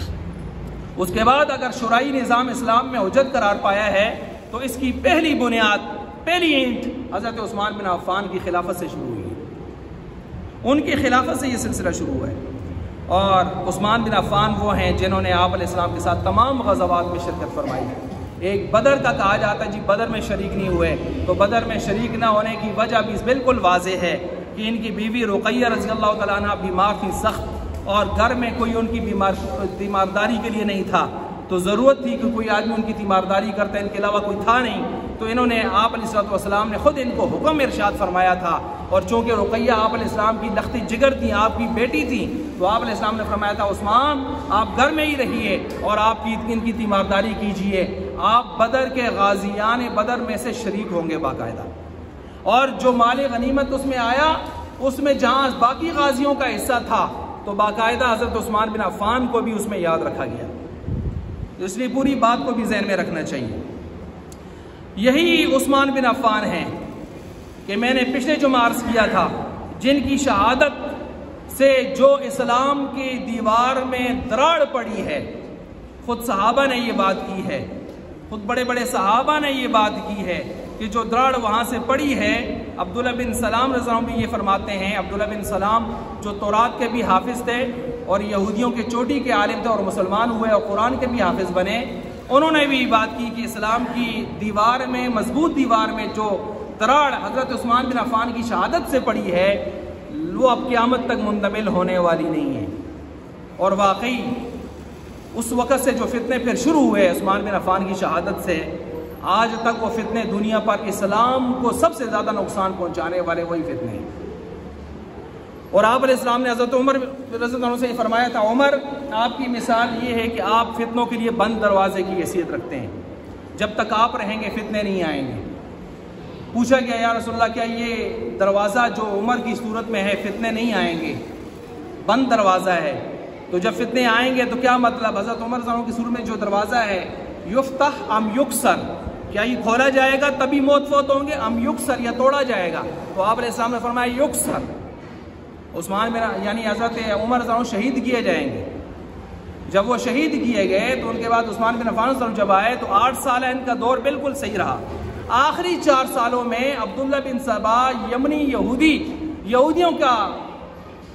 Speaker 1: اس کے بعد اگر شورائی نظام اسلام میں حجت قرار پایا ہے تو اس کی پہلی بنیاد، پہلی اینٹ حضرت عثمان بن عفان کی خلافت سے شروع ہوئی ہے، ان کی خلافت سے یہ سلسلہ شروع ہوا ہے۔ اور عثمان بن عفان وہ ہیں جنہوں نے آپ علیہ السلام کے ساتھ تمام غزوات میں شرکت فرمائی ہے۔ ایک بدر کا کہا جاتا ہے جی بدر میں شریک نہیں ہوئے، تو بدر میں شریک نہ ہونے کی وجہ بھی بالکل واضح ہے کہ ان کی بیوی رقیہ رضی اللہ تعالیٰ عنہ بیمار تھی سخت، اور گھر میں کوئی ان کی تیمارداری کے لیے نہیں تھا، تو ضرورت تھی کہ کوئی آدمی ان کی تیمارداری کرتا، ان کے علاوہ کوئی تھا نہیں، تو انہوں نے آپ علیہ السلام نے خود ان کو حکم ارشاد فرمایا تھا، اور چونکہ رقیہ آپ علیہ السلام کی لختی جگر تھی، آپ کی بیٹی تھی، تو آپ علیہ السلام نے فرمایا تھا عثمان آپ گھر میں ہی رہیے اور آپ ان کی تیمارداری کیجئے، آپ بدر کے غازیان بدر میں سے شریک ہوں گے باقاعدہ، اور جو مال غنیمت اس میں آیا اس میں جہاں باقی غازیوں کا حصہ تھا تو باقاعدہ حضرت عثمان بن عفان کو بھی اس میں یاد رکھا گیا، اس لیے پوری بات کو بھی ذہن میں رکھنا چاہیے۔ یہی عثمان بن عفان ہیں کہ میں نے پچھلے جمعہ عرض کیا تھا جن کی شہادت سے جو اسلام کی دیوار میں دراڑ پڑی ہے، خود صحابہ نے یہ بات کی ہے، خود بڑے بڑے صحابہ نے یہ بات کی ہے کہ جو دراڑ وہاں سے پڑی ہے۔ عبداللہ بن سلام رضی اللہ عنہ بھی یہ فرماتے ہیں، عبداللہ بن سلام جو تورات کے بھی حافظ تھے اور یہودیوں کے چوٹی کے عالم تھے اور مسلمان ہوئے اور قرآن کے بھی حافظ بنے، انہوں نے بھی بات کی کہ اسلام کی دیوار میں، مضبوط دیوار میں جو دراڑ حضرت عثمان بن عفان کی شہادت سے پڑی ہے وہ اب قیامت تک مندمل ہونے والی نہیں ہے۔ اور واقعی اس وقت سے جو فتنے پھر شروع ہوئے عثمان بن عفان کی شہادت سے، آج تک وہ فتنے دنیا پر اسلام کو سب سے زیادہ نقصان پہنچانے والے وہی فتنے ہیں۔ اور آپ علیہ السلام نے حضرت عمر رضی اللہ عنہ سے یہ فرمایا تھا، عمر آپ کی مثال یہ ہے کہ آپ فتنوں کے لیے بند دروازے کی حیثیت رکھتے ہیں، جب تک آپ رہیں گے فتنے نہیں آئیں گے۔ پوچھا گیا یا رسول اللہ کیا یہ دروازہ جو عمر کی صورت میں ہے فتنے نہیں آئیں گے، بند دروازہ ہے، تو جب فتنے آئیں گے تو کیا مطلب؟ حضرت عمر رضی اللہ عنہ کی صورت میں جو دروازہ ہے یفتح ام یکسر، کیا یہ کھولا جائے گا تبھی موت فوت ہوں گے، ام یکسر یا توڑا جائے گا؟ تو آپ علیہ السلام نے فرمایا یکسر، عثمان بن یعنی حضرت عمر رضی اللہ عنہ شہید کیے جائیں گے۔ جب وہ شہید کیے گئے تو ان کے بعد عثمان بن عفان جب آئے تو 8 سال ان کا دور بالکل صحیح رہا۔ آخری 4 سالوں میں عبداللہ بن سبا یمنی یہودیوں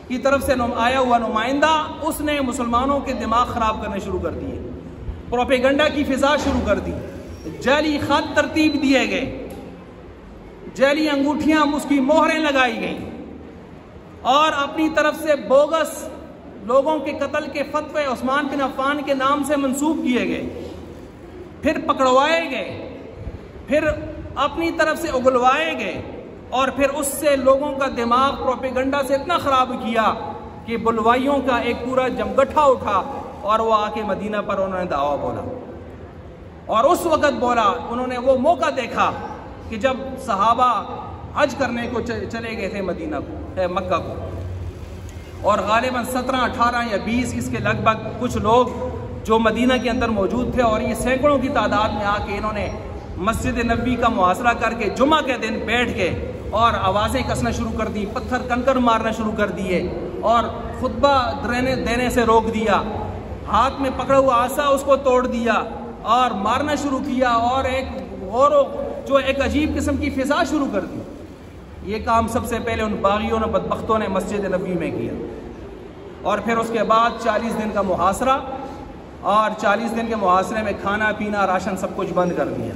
Speaker 1: کی طرف سے آیا ہوا نمائندہ، اس نے مسلمانوں کے دماغ خراب کرنے شروع کر دیے، پروپیگنڈا کی فضا شروع کر دی، جعلی خط ترتیب دیے گئے، جعلی انگوٹھیاں اس کی مہریں لگائی گئیں، اور اپنی طرف سے بوگس لوگوں کے قتل کے فتوے عثمان بن عفان کے نام سے منسوب کیے گئے، پھر پکڑوائے گئے، پھر اپنی طرف سے اگلوائے گئے، اور پھر اس سے لوگوں کا دماغ پروپیگنڈا سے اتنا خراب کیا کہ بلوائیوں کا ایک پورا جمگٹھا اٹھا اور وہ آ کے مدینہ پر انہوں نے دعویٰ بولا۔ اور اس وقت بولا، انہوں نے وہ موقع دیکھا کہ جب صحابہ حج کرنے کو چلے گئے تھے مدینہ کو، مکہ کو، اور غالباً 17، 18 یا 20 اس کے لگ بھگ کچھ لوگ جو مدینہ کے اندر موجود تھے، اور یہ سینکڑوں کی تعداد میں آ کے انہوں نے مسجد نبوی کا محاصرہ کر کے جمعہ کے دن بیٹھ کے اور آوازیں کسنا شروع کر دی، پتھر کنکر مارنا شروع کر دیے، اور خطبہ دینے سے روک دیا، ہاتھ میں پکڑا ہوا عصا اس کو توڑ دیا اور مارنا شروع کیا، اور ایک عجیب قسم کی فضا شروع کر دی۔ یہ کام سب سے پہلے ان باغیوں نے، بدبختوں نے مسجد نبوی میں کیا، اور پھر اس کے بعد 40 دن کا محاصرہ، اور 40 دن کے محاصرے میں کھانا پینا راشن سب کچھ بند کر دیا۔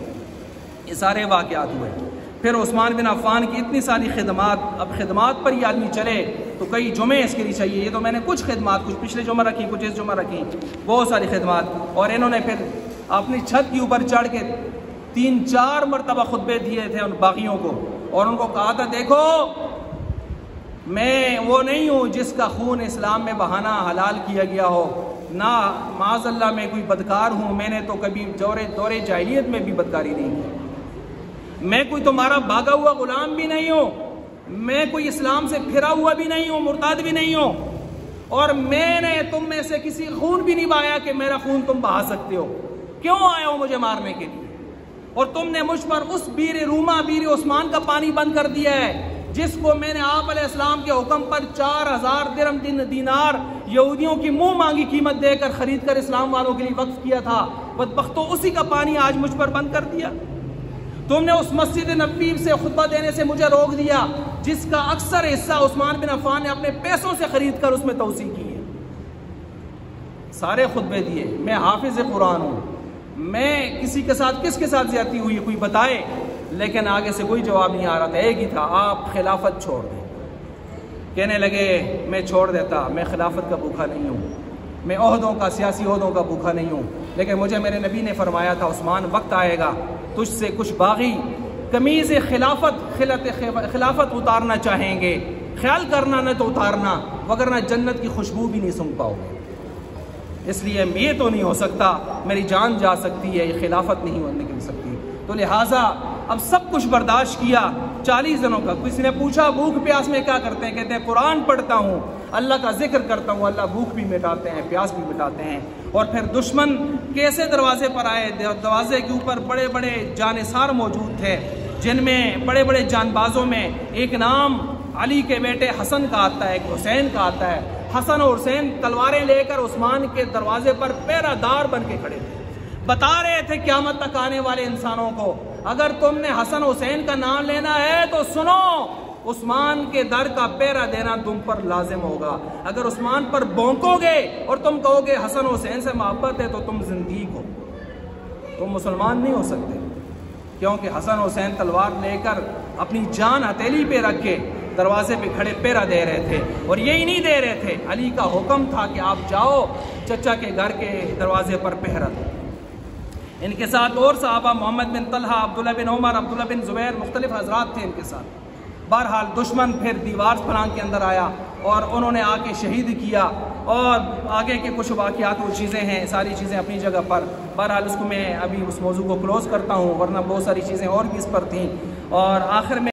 Speaker 1: یہ سارے واقعات ہوئے۔ پھر عثمان بن عفان کی اتنی ساری خدمات، اب خدمات پر یہ آدمی چلے تو کئی جمعے اس کے لیے چاہیے۔ یہ تو میں نے کچھ خدمات، کچھ پچھلے جمعہ رکھی، کچھ اس جمعہ رکھی، بہت ساری خدمات، اور انہوں نے پھر اپنی چھت کے اوپر چڑھ کے 3-4 مرتبہ خطبے دیے تھے ان باغیوں کو، اور ان کو کہا تھا دیکھو میں وہ نہیں ہوں جس کا خون اسلام میں بہانا حلال کیا گیا ہو، نہ معاذ اللہ میں کوئی بدکار ہوں، میں نے تو کبھی دور جاہلیت میں بھی بدکاری نہیں کی، میں کوئی تمہارا بھاگا ہوا غلام بھی نہیں ہوں، میں کوئی اسلام سے پھرا ہوا بھی نہیں ہوں، مرتد بھی نہیں ہوں، اور میں نے تم میں سے کسی خون بھی نہیں بہایا کہ میرا خون تم بہا سکتے ہو، کیوں آئے ہو مجھے مارنے کے لیے؟ اور تم نے مجھ پر اس بیر روما، بیر عثمان کا پانی بند کر دیا ہے جس کو میں نے آپ علیہ السلام کے حکم پر 4000 درہم دینار یہودیوں کی منہ مانگی قیمت دے کر خرید کر اسلام والوں کے لیے وقف کیا تھا، بدبختوں اسی کا پانی آج مجھ پر بند کر دیا۔ تم نے اس مسجد نبوی سے خطبہ دینے سے مجھے روک دیا جس کا اکثر حصہ عثمان بن عفان نے اپنے پیسوں سے خرید کر اس میں توسیع کی ہے۔ سارے خطبے دیے، میں حافظ قرآن ہوں، میں کسی کے ساتھ کس کے ساتھ زیادتی ہوئی کوئی بتائے، لیکن آگے سے کوئی جواب نہیں آ رہا تھا، ایک ہی تھا، آپ خلافت چھوڑ دیں۔ کہنے لگے میں چھوڑ دیتا، میں خلافت کا بھوکا نہیں ہوں، میں عہدوں کا، سیاسی عہدوں کا بھوکا نہیں ہوں، لیکن مجھے میرے نبی نے فرمایا تھا عثمان وقت آئے گا تجھ سے کچھ باغی قمیض خلافت اتارنا چاہیں گے، خیال کرنا نہ تو اتارنا، وگرنہ جنت کی خوشبو بھی نہیں سونگھ پاؤ گے۔ اس لیے یہ تو نہیں ہو سکتا، میری جان جا سکتی ہے، یہ خلافت نہیں نکل سکتی، تو لہٰذا اب سب کچھ برداشت کیا 40 دنوں کا۔ کسی نے پوچھا بھوک پیاس میں کیا کرتے ہیں؟ کہتے ہیں قرآن پڑھتا ہوں، اللہ کا ذکر کرتا ہوں، اللہ بھوک بھی مٹاتے ہیں، پیاس بھی مٹاتے ہیں۔ اور پھر دشمن کیسے دروازے پر آئے، دروازے کے اوپر بڑے بڑے جانثار موجود تھے، جن میں بڑے بڑے جان بازوں میں ایک نام علی کے بیٹے حسن کا آتا ہے، ایک حسین کا آتا ہے۔ حسن اور حسین تلواریں لے کر عثمان کے دروازے پر پہرہ دار بن کے کھڑے تھے، بتا رہے تھے قیامت تک آنے والے انسانوں کو اگر تم نے حسن حسین کا نام لینا ہے تو سنو، عثمان کے در کا پہرہ دینا تم پر لازم ہوگا۔ اگر عثمان پر بونکو گے اور تم کہو گے حسن حسین سے محبت ہے تو تم زندگی ہو، تم مسلمان نہیں ہو سکتے، کیونکہ حسن حسین تلوار لے کر اپنی جان ہتھیلی پہ رکھ کے دروازے پہ کھڑے پہرہ دے رہے تھے، اور یہی نہیں دے رہے تھے، علی کا حکم تھا کہ آپ جاؤ چچا کے گھر کے دروازے پر پہرہ دو۔ ان کے ساتھ اور صحابہ محمد بن طلحہ، عبداللہ بن عمر، عبداللہ بن زبیر، مختلف حضرات تھے ان کے ساتھ۔ بہرحال دشمن پھر دیوار پھلانگ کے اندر آیا اور انہوں نے آ کے شہید کیا، اور آگے کے کچھ واقعات وہ چیزیں ہیں، ساری چیزیں اپنی جگہ پر۔ بہرحال اس کو میں ابھی اس موضوع کو کلوز کرتا ہوں، ورنہ بہت ساری چیزیں اور بھی اس پر تھیں، اور آخر میں